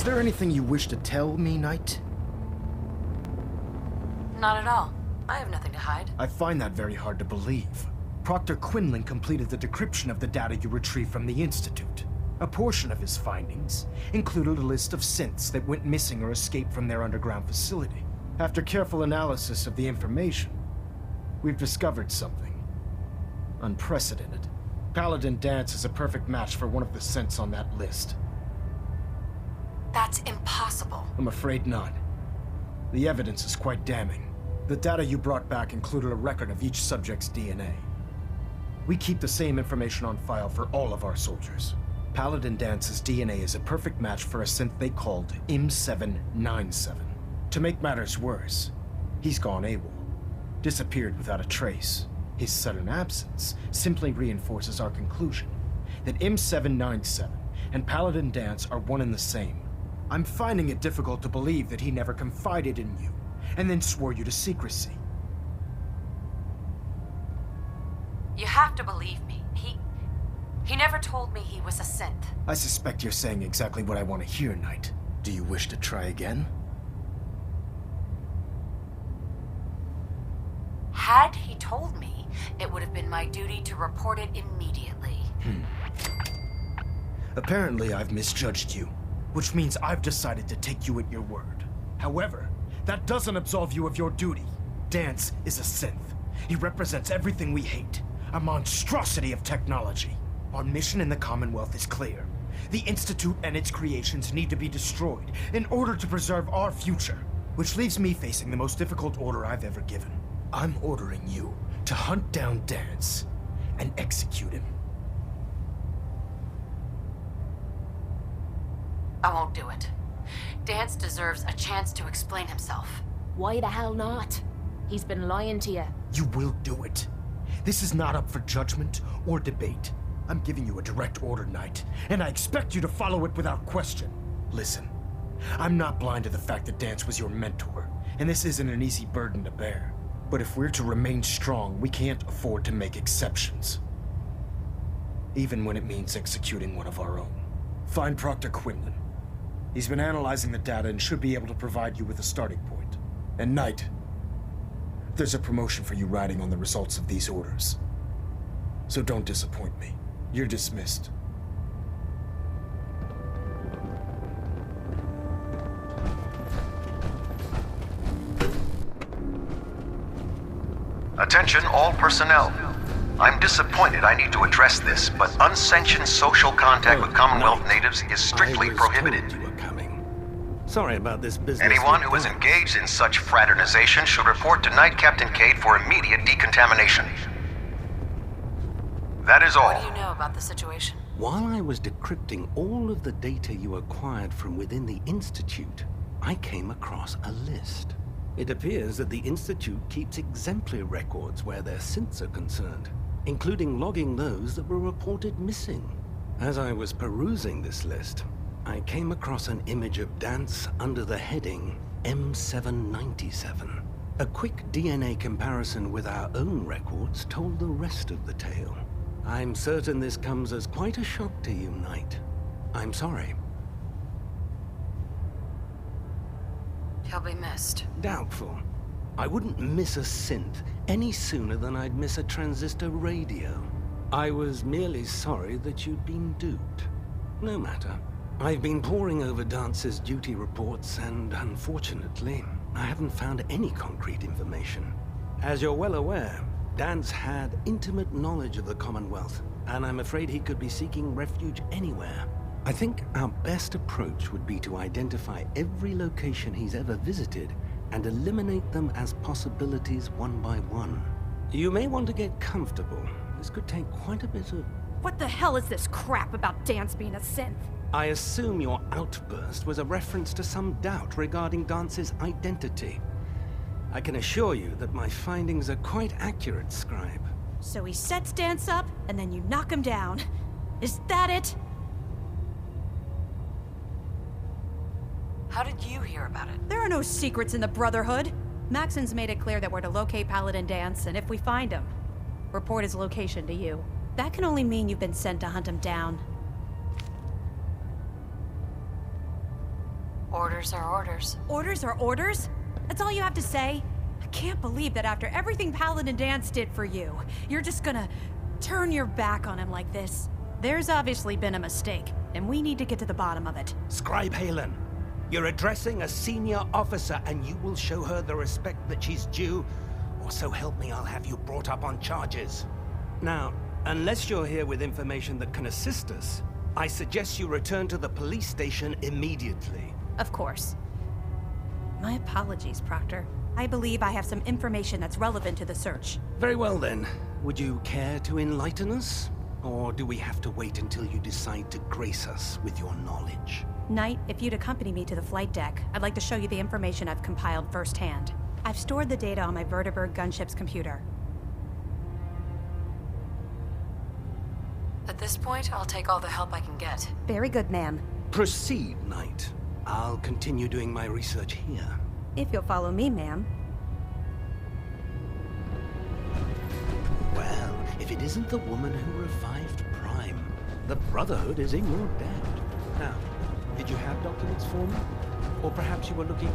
Is there anything you wish to tell me, Knight? Not at all. I have nothing to hide. I find that very hard to believe. Proctor Quinlan completed the decryption of the data you retrieved from the Institute. A portion of his findings included a list of synths that went missing or escaped from their underground facility. After careful analysis of the information, we've discovered something unprecedented. Paladin Danse is a perfect match for one of the synths on that list. That's impossible. I'm afraid not. The evidence is quite damning. The data you brought back included a record of each subject's DNA. We keep the same information on file for all of our soldiers. Paladin Dance's DNA is a perfect match for a synth they called M797. To make matters worse, he's gone AWOL, disappeared without a trace. His sudden absence simply reinforces our conclusion that M797 and Paladin Danse are one and the same. I'm finding it difficult to believe that he never confided in you, and then swore you to secrecy. You have to believe me. He never told me he was a synth. I suspect you're saying exactly what I want to hear, Knight. Do you wish to try again? Had he told me, it would have been my duty to report it immediately. Apparently, I've misjudged you, which means I've decided to take you at your word. However, that doesn't absolve you of your duty. Danse is a synth. He represents everything we hate, a monstrosity of technology. Our mission in the Commonwealth is clear. The Institute and its creations need to be destroyed in order to preserve our future, which leaves me facing the most difficult order I've ever given. I'm ordering you to hunt down Danse and execute him. I won't do it. Danse deserves a chance to explain himself. Why the hell not? He's been lying to you. You will do it. This is not up for judgment or debate. I'm giving you a direct order, Knight, and I expect you to follow it without question. Listen, I'm not blind to the fact that Danse was your mentor, and this isn't an easy burden to bear. But if we're to remain strong, we can't afford to make exceptions. Even when it means executing one of our own. Find Proctor Quinlan. He's been analyzing the data and should be able to provide you with a starting point. And Knight, there's a promotion for you riding on the results of these orders. So don't disappoint me. You're dismissed. Attention all personnel. I'm disappointed I need to address this, but unsanctioned social contact with Commonwealth natives is strictly prohibited. You were coming. Sorry about this business. Anyone who is engaged in such fraternization should report to Knight Captain Cade for immediate decontamination. That is all. What do you know about the situation? While I was decrypting all of the data you acquired from within the Institute, I came across a list. It appears that the Institute keeps exemplary records where their synths are concerned, including logging those that were reported missing. As I was perusing this list, I came across an image of Danse under the heading M797. A quick DNA comparison with our own records told the rest of the tale. I'm certain this comes as quite a shock to you, Knight. I'm sorry. He'll be missed. Doubtful. I wouldn't miss a synth any sooner than I'd miss a transistor radio. I was merely sorry that you'd been duped. No matter. I've been poring over Dance's duty reports, and unfortunately, I haven't found any concrete information. As you're well aware, Danse had intimate knowledge of the Commonwealth, and I'm afraid he could be seeking refuge anywhere. I think our best approach would be to identify every location he's ever visited and eliminate them as possibilities one by one. You may want to get comfortable. This could take quite a bit of... What the hell is this crap about Danse being a synth? I assume your outburst was a reference to some doubt regarding Dance's identity. I can assure you that my findings are quite accurate, Scribe. So he sets Danse up, and then you knock him down. Is that it? How did you hear about it? There are no secrets in the Brotherhood. Maxon's made it clear that we're to locate Paladin Danse, and if we find him, report his location to you. That can only mean you've been sent to hunt him down. Orders are orders. Orders are orders? That's all you have to say? I can't believe that after everything Paladin Dance did for you, you're just gonna turn your back on him like this. There's obviously been a mistake, and we need to get to the bottom of it. Scribe Halen, you're addressing a senior officer, and you will show her the respect that she's due, or so help me, I'll have you brought up on charges. Now, unless you're here with information that can assist us, I suggest you return to the police station immediately. Of course. My apologies, Proctor. I believe I have some information that's relevant to the search. Very well then. Would you care to enlighten us? Or do we have to wait until you decide to grace us with your knowledge? Knight, if you'd accompany me to the flight deck, I'd like to show you the information I've compiled firsthand. I've stored the data on my Vertibird gunship's computer. At this point, I'll take all the help I can get. Very good, ma'am. Proceed, Knight. I'll continue doing my research here. If you'll follow me, ma'am. Well, if it isn't the woman who revived Prime, the Brotherhood is in your debt. Now, did you have documents for me? Or perhaps you were looking...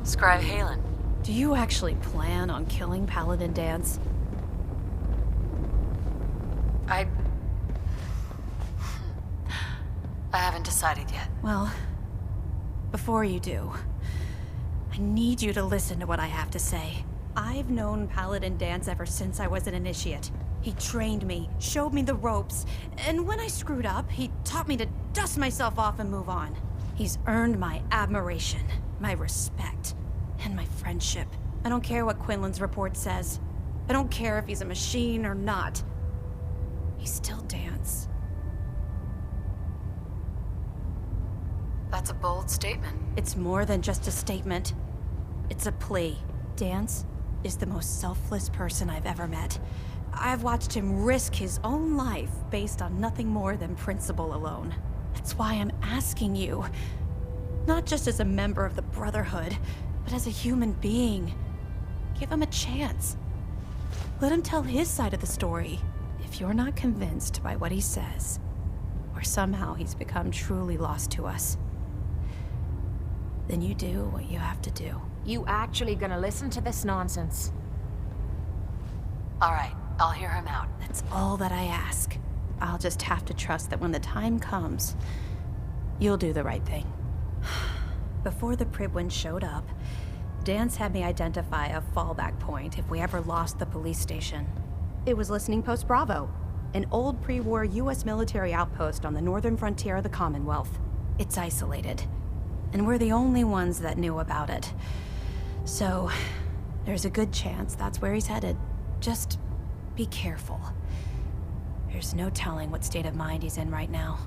Scribe Halen. Do you actually plan on killing Paladin Dance? I haven't decided yet. Well, before you do, I need you to listen to what I have to say. I've known Paladin Dance ever since I was an initiate. He trained me, showed me the ropes, and when I screwed up, he taught me to dust myself off and move on. He's earned my admiration, my respect, and my friendship. I don't care what Quinlan's report says. I don't care if he's a machine or not. He's still Dance. That's a bold statement. It's more than just a statement. It's a plea. Dance is the most selfless person I've ever met. I've watched him risk his own life based on nothing more than principle alone. That's why I'm asking you, not just as a member of the Brotherhood, but as a human being. Give him a chance. Let him tell his side of the story. If you're not convinced by what he says, or somehow he's become truly lost to us, then you do what you have to do. You actually gonna listen to this nonsense? All right, I'll hear him out. That's all that I ask. I'll just have to trust that when the time comes, you'll do the right thing. Before the Pribwin showed up, Dance had me identify a fallback point if we ever lost the police station. It was Listening Post Bravo, an old pre-war US military outpost on the northern frontier of the Commonwealth. It's isolated, and we're the only ones that knew about it. So, there's a good chance that's where he's headed. Just be careful. There's no telling what state of mind he's in right now,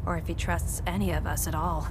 or if he trusts any of us at all.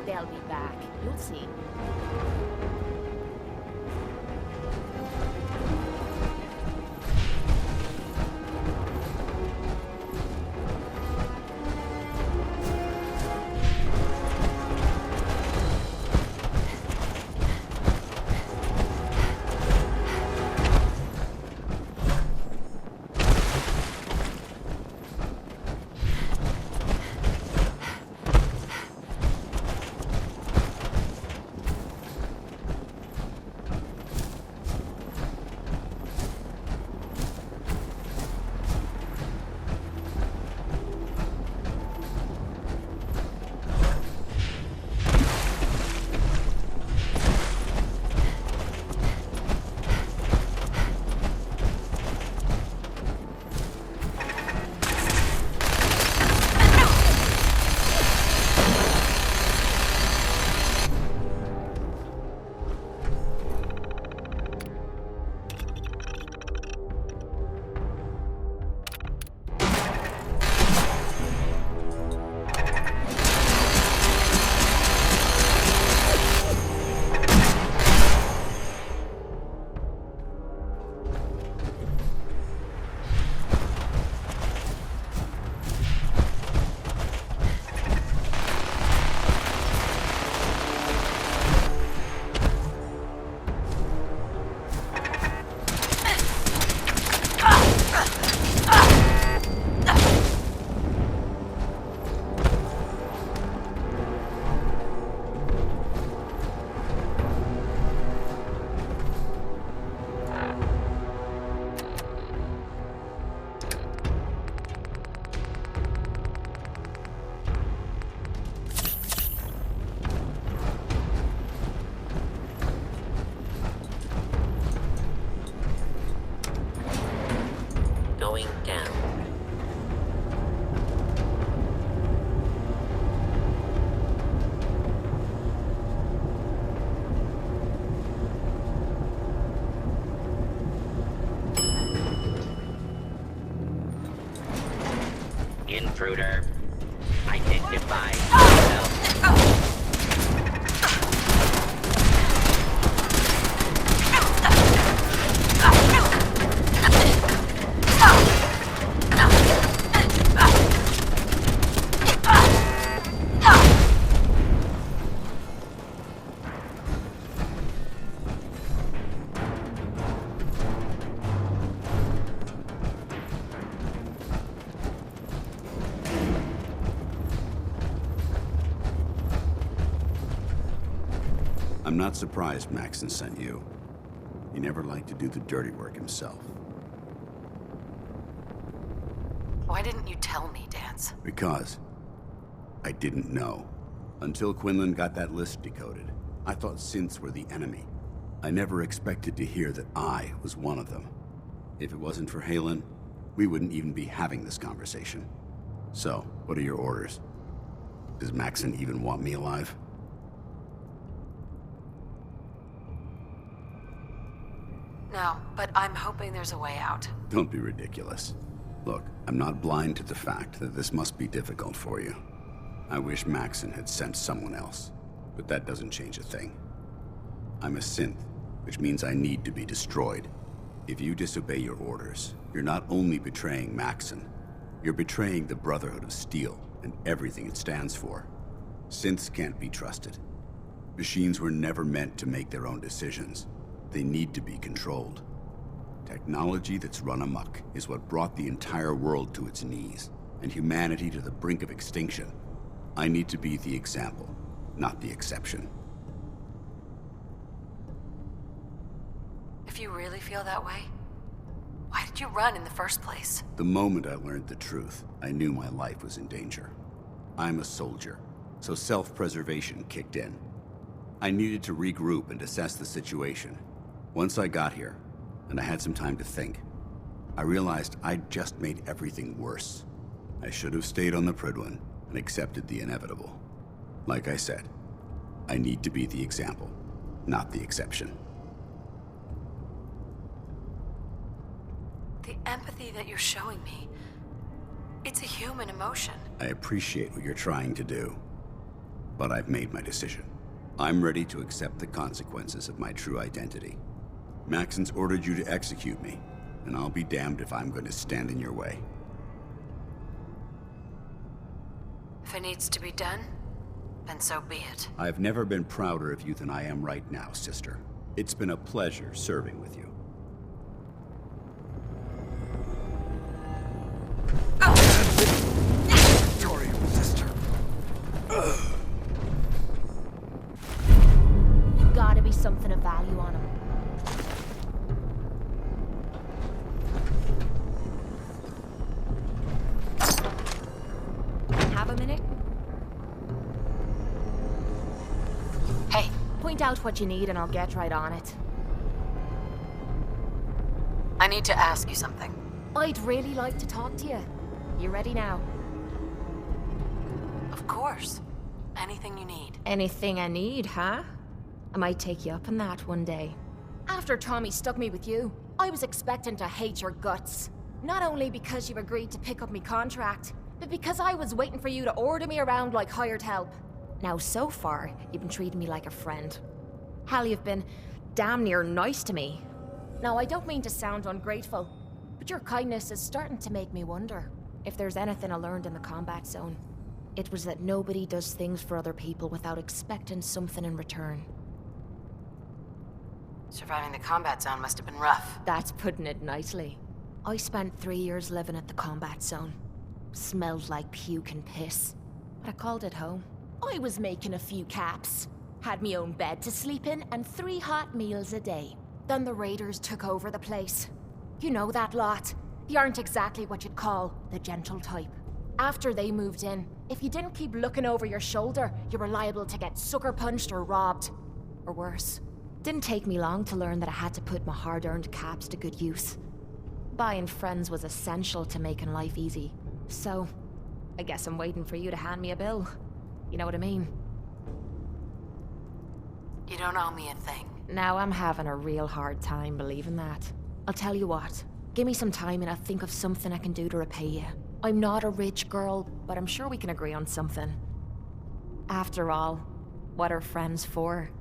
They'll be back. You'll see. Going down. Intruder. Identify yourself. I'm not surprised Maxon sent you. He never liked to do the dirty work himself. Why didn't you tell me, Dance? Because I didn't know. Until Quinlan got that list decoded, I thought synths were the enemy. I never expected to hear that I was one of them. If it wasn't for Halen, we wouldn't even be having this conversation. So, what are your orders? Does Maxon even want me alive? No, but I'm hoping there's a way out. Don't be ridiculous. Look, I'm not blind to the fact that this must be difficult for you. I wish Maxon had sent someone else, but that doesn't change a thing. I'm a synth, which means I need to be destroyed. If you disobey your orders, you're not only betraying Maxon, you're betraying the Brotherhood of Steel and everything it stands for. Synths can't be trusted. Machines were never meant to make their own decisions. They need to be controlled. Technology that's run amok is what brought the entire world to its knees, and humanity to the brink of extinction. I need to be the example, not the exception. If you really feel that way, why did you run in the first place? The moment I learned the truth, I knew my life was in danger. I'm a soldier, so self-preservation kicked in. I needed to regroup and assess the situation. Once I got here, and I had some time to think, I realized I'd just made everything worse. I should have stayed on the Prydwen and accepted the inevitable. Like I said, I need to be the example, not the exception. The empathy that you're showing me, it's a human emotion. I appreciate what you're trying to do, but I've made my decision. I'm ready to accept the consequences of my true identity. Maxon's ordered you to execute me, and I'll be damned if I'm going to stand in your way. If it needs to be done, then so be it. I've never been prouder of you than I am right now, sister. It's been a pleasure serving with you. Gotta be something of value on him. Have a minute? Hey. Point out what you need and I'll get right on it. I need to ask you something. I'd really like to talk to you. You ready now? Of course. Anything you need. Anything I need, huh? I might take you up on that one day. After Tommy stuck me with you, I was expecting to hate your guts. Not only because you agreed to pick up me contract, but because I was waiting for you to order me around like hired help. Now, so far, you've been treating me like a friend. Hell, you've been damn near nice to me. Now, I don't mean to sound ungrateful, but your kindness is starting to make me wonder if there's anything I learned in the combat zone. It was that nobody does things for other people without expecting something in return. Surviving the combat zone must have been rough. That's putting it nicely. I spent 3 years living at the combat zone. Smelled like puke and piss, but I called it home. I was making a few caps, had me own bed to sleep in, and 3 hot meals a day. Then the raiders took over the place. You know that lot. You aren't exactly what you'd call the gentle type. After they moved in, if you didn't keep looking over your shoulder, you were liable to get sucker punched or robbed. Or worse. Didn't take me long to learn that I had to put my hard-earned caps to good use. Buying friends was essential to making life easy. So, I guess I'm waiting for you to hand me a bill. You know what I mean? You don't owe me a thing. Now I'm having a real hard time believing that. I'll tell you what. Give me some time and I'll think of something I can do to repay you. I'm not a rich girl, but I'm sure we can agree on something. After all, what are friends for?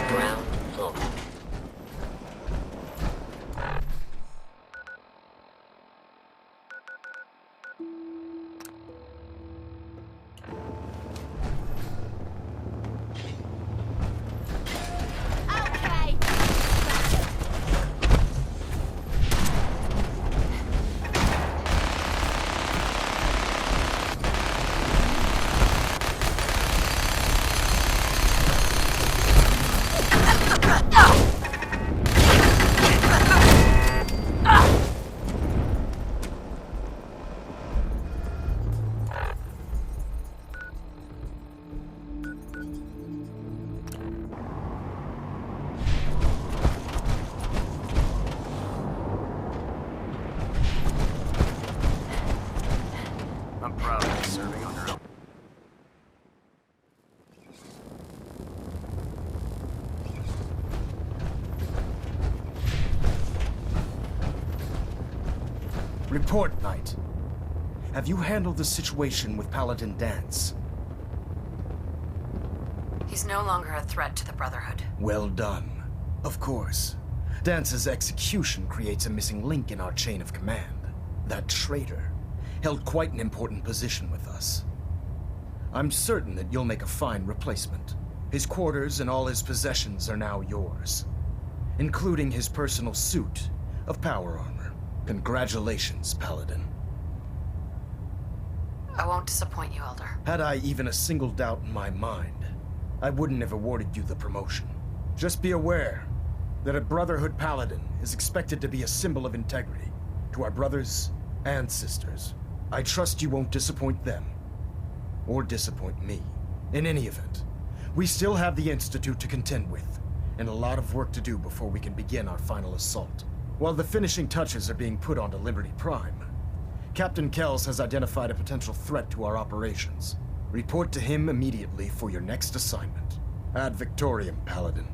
Ground floor. I'm proud of you serving under oath. Report, Knight. Have you handled the situation with Paladin Dance? He's no longer a threat to the Brotherhood. Well done. Of course. Dance's execution creates a missing link in our chain of command. That traitor held quite an important position with us. I'm certain that you'll make a fine replacement. His quarters and all his possessions are now yours, including his personal suit of power armor. Congratulations, Paladin. I won't disappoint you, Elder. Had I even a single doubt in my mind, I wouldn't have awarded you the promotion. Just be aware that a Brotherhood Paladin is expected to be a symbol of integrity to our brothers and sisters. I trust you won't disappoint them, or disappoint me. In any event, we still have the Institute to contend with, and a lot of work to do before we can begin our final assault. While the finishing touches are being put onto Liberty Prime, Captain Kells has identified a potential threat to our operations. Report to him immediately for your next assignment. Ad Victoriam, Paladin.